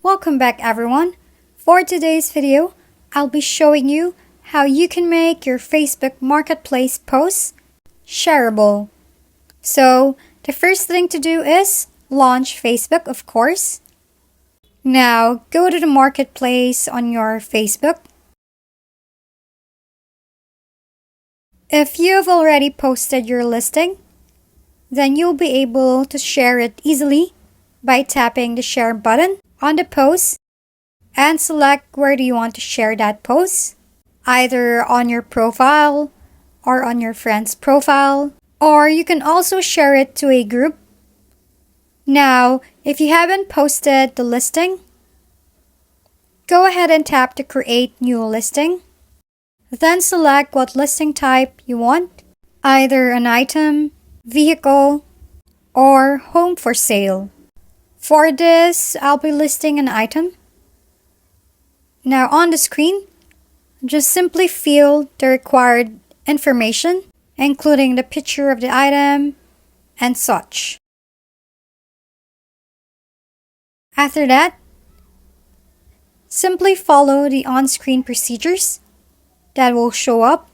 Welcome back everyone. For today's video, I'll be showing you how you can make your Facebook Marketplace posts shareable. So, the first thing to do is launch Facebook, of course. Now, go to the Marketplace on your Facebook. If you've already posted your listing, then you'll be able to share it easily by tapping the share button on the post and select where do you want to share that post, either on your profile or on your friend's profile, or you can also share it to a group. Now, if you haven't posted the listing, go ahead and tap to create new listing. Then select what listing type you want, either an item, vehicle, or home for sale. For this, I'll be listing an item. Now on the screen, just simply fill the required information, including the picture of the item and such. After that, simply follow the on-screen procedures that will show up.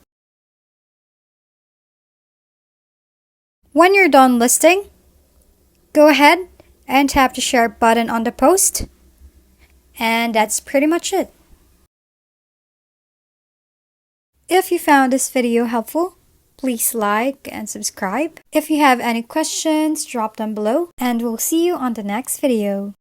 When you're done listing, go ahead and tap the share button on the post. And that's pretty much it. If you found this video helpful, please like and subscribe. If you have any questions, drop them below, and we'll see you on the next video.